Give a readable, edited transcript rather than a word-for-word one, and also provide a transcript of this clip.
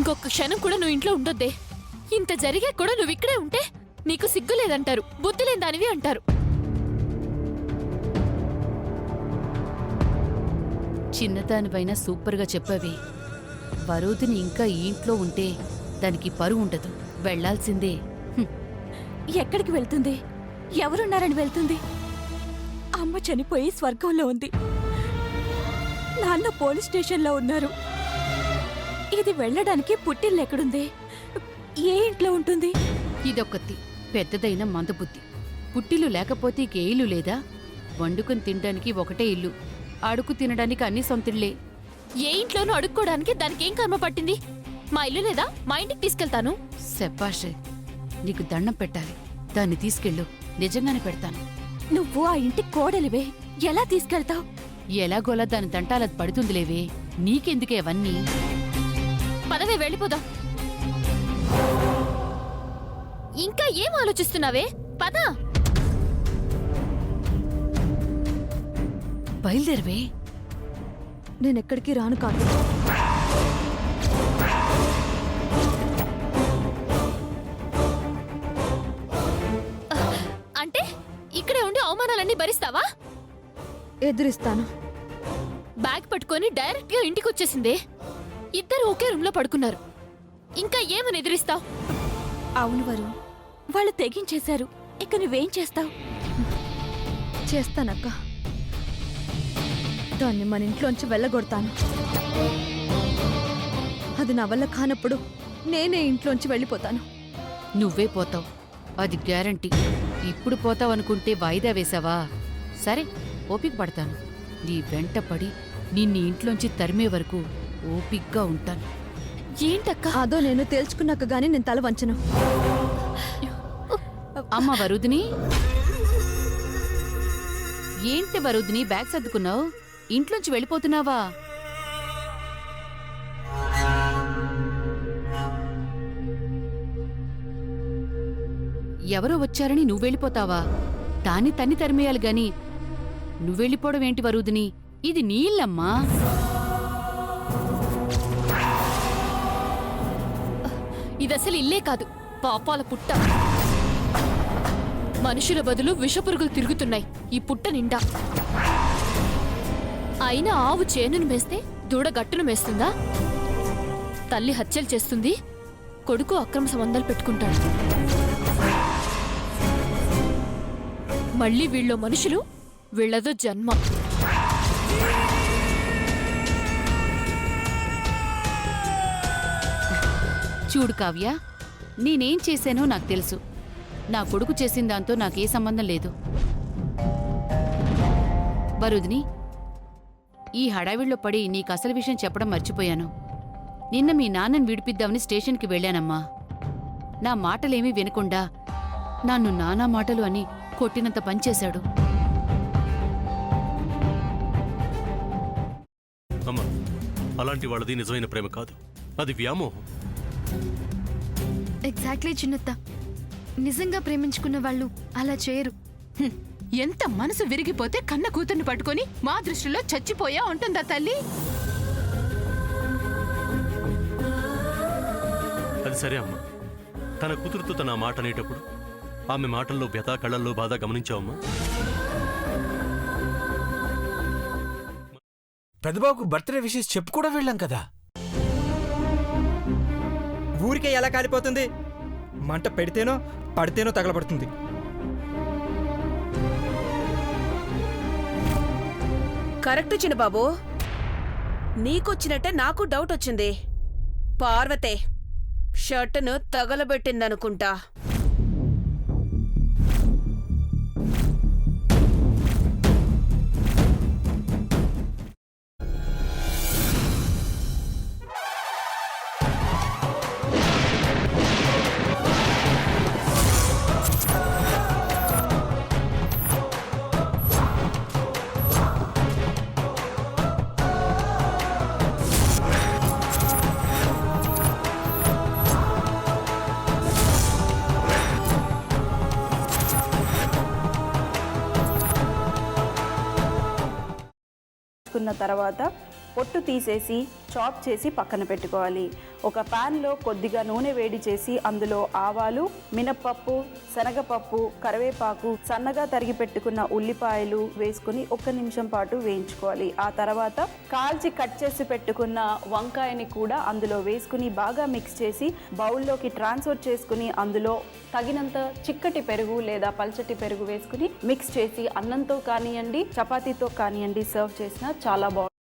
ఇంకొక క్షణం కూడా నువ్వు ఇంట్లో ఉండొద్దే. ఇంత జరిగే కూడా నువ్వు ఇక్కడే ఉంటే నీకు సిగ్గు లేదంటారు, బుద్ధి లేని దానివి అంటారు. చిన్నదానిపైన సూపర్గా చెప్పావే. వరుదిని ఇంకా ఈ ఇంట్లో ఉంటే దానికి పరువు ఉండదు, వెళ్లాల్సిందే. ఎక్కడికి వెళ్తుంది? ఎవరున్నారని వెళ్తుంది? అమ్మ చనిపోయి స్వర్గంలో ఉంది, నాన్న పోలీస్ స్టేషన్లో ఉన్నారు. ఇది వెళ్ళడానికి పుట్టిల్లెక్కడుంది? ఏ ఇంట్లో ఉంటుంది? ఇదొక్కతి పెద్దదైన మందబుద్ధి. పుట్టిల్లు లేకపోతే ఇక ఏ ఇల్లు లేదా? వండుకుని తినడానికి ఒకటే ఇల్లు, అడుగు తినడానికి అన్ని సొంతిళ్లే. ఏ ఇంట్లోనూ అడుక్కోవడానికి దానికి ఏం కర్మ పట్టింది? మా ఇల్లు లేదా? మా ఇంటికి తీసుకెళ్తాను. శబ్బాషే, నీకు దండం పెట్టాలి. దాన్ని తీసుకెళ్ళు, నిజంగానే పెడతాను. నువ్వు ఆ ఇంటి కోడలివే, ఎలా తీసుకెళ్తావు? ఎలాగోలా దాని తంటాలది పడుతుందిలేవే. నీకెందుకే అవన్నీ? పదవే, వెళ్ళిపోదాం. ఇంకా ఏం ఆలోచిస్తున్నావే? పద. బయలుదేరవే. నేనెక్కడికి రాను కాదు. అంటే ఇక్కడే ఉండి అవమానాలన్నీ భరిస్తావా? ఎదురిస్తాను. బ్యాగ్ పట్టుకొని డైరెక్ట్ గా ఇంటికి వచ్చేసిందే. ఇద్దరు ఒకే రూమ్ లో పడుకున్నారు. ఇంకా ఏమని ఎదిరిస్తావు? అవును వరు, వాళ్ళు తెగించేశారు. ఇక నువ్వేం చేస్తావు? చేస్తానక్క. దాన్ని మన ఇంట్లోంచి వెళ్ళగొడతాను. అది నా వల్ల కానప్పుడు నేనే ఇంట్లోంచి వెళ్ళిపోతాను. నువ్వే పోతావు, అది గ్యారంటీ. ఇప్పుడు పోతావనుకుంటే వాయిదా వేశావా? సరే, ఓపిక పడతాను. నీ వెంట పడి నిన్ను ఇంట్లోంచి తరిమే వరకు ఓపిగ్గా ఉంటాను. ఏంటక్క? అదో నేను తేల్చుకున్నాక గానీ నేను తల వంచను. అమ్మ వరుదిని, ఏంటి వరుదిని బ్యాగ్ సర్దుకున్నావు? ఇంట్లోంచి వెళ్ళిపోతున్నావా? ఎవరో వచ్చారని నువ్వెళ్ళిపోతావా? దాన్ని తన్ని తరిమేయాలి గాని నువ్వెళ్ళిపోవడం ఏంటి వరుదిని? ఇది నీ ఇల్లమ్మా. ఇదసలు ఇల్లే కాదు, పాపాల పుట్ట. మనుషుల బదులు విషపురుగులు తిరుగుతున్నాయి ఈ పుట్ట నిండా. అయినా ఆవు చేనును మేస్తే దూడ గట్టును మేస్తుందా? తల్లి హత్యలు చేస్తుంది, కొడుకు అక్రమ సంబంధాలు పెట్టుకుంటాడు. మళ్ళీ వీళ్ళో మనుషులు, వీళ్ళదో జన్మ. చూడు కావ్య, నేనేం చేశానో నాకు తెలుసు. నా కొడుకు చేసిన దాంతో నాకే సంబంధం లేదు. వరుదిని, ఈ హడావిడిలో పడి నీకు అసలు విషయం చెప్పడం మర్చిపోయాను. నిన్న మీ నాన్నని విడిపిద్దామని స్టేషన్కి వెళ్ళానమ్మా. నా మాటలేమీ వినకుండా నన్ను నానా మాటలు అని కొట్టినంత పనిచేశాడు. అమ్మా, అలాంటి వాళ్ళది నిజమైన ప్రేమ కాదు, అది వ్యామోహం. ఎగ్జాక్ట్లీ చిన్నత్త, నిజంగా ప్రేమించుకున్న వాళ్ళు అలా చేయరు. ఎంత మనసు విరిగిపోతే కన్న కూతుర్ని పట్టుకొని మా దృష్టిలో చచ్చిపోయా ఉంటుందా తల్లి? అది సరే అమ్మా, తన కూతురుతో తన మాట అనేటప్పుడు ఆమె మాటల్లో వ్యథ, కళ్ళల్లో బాధ గమనించావమ్మా? పెద్దబాబుకు బర్త్డే విషెస్ చెప్పు కూడా వెళ్ళాం కదా. ఊరికే ఎలా కాలిపోతుంది? మంట పెడితేనో పడితేనో తగలబడుతుంది. కరెక్ట్ చిన్నబాబు, నీకొచ్చినట్టే నాకు డౌట్ వచ్చింది. పార్వతే షర్టును తగలబెట్టిందనుకుంటా. తర్వాత పొట్టు తీసేసి చాప్ చేసి పక్కన పెట్టుకోవాలి. ఒక ప్యాన్లో కొద్దిగా నూనె వేడి చేసి అందులో ఆవాలు, మినప్పప్పు, శనగపప్పు, కరివేపాకు, సన్నగా తరిగి పెట్టుకున్న ఉల్లిపాయలు వేసుకుని 1 నిమిషం పాటు వేయించుకోవాలి. ఆ తర్వాత కాల్చి కట్ చేసి పెట్టుకున్న వంకాయని కూడా అందులో వేసుకుని బాగా మిక్స్ చేసి బౌల్లోకి ట్రాన్స్ఫర్ చేసుకుని అందులో తగినంత చిక్కటి పెరుగు లేదా పల్చటి పెరుగు వేసుకుని మిక్స్ చేసి అన్నంతో కానివ్వండి, చపాతీతో కానివ్వండి సర్వ్ చేసినా చాలా బాగుంటుంది.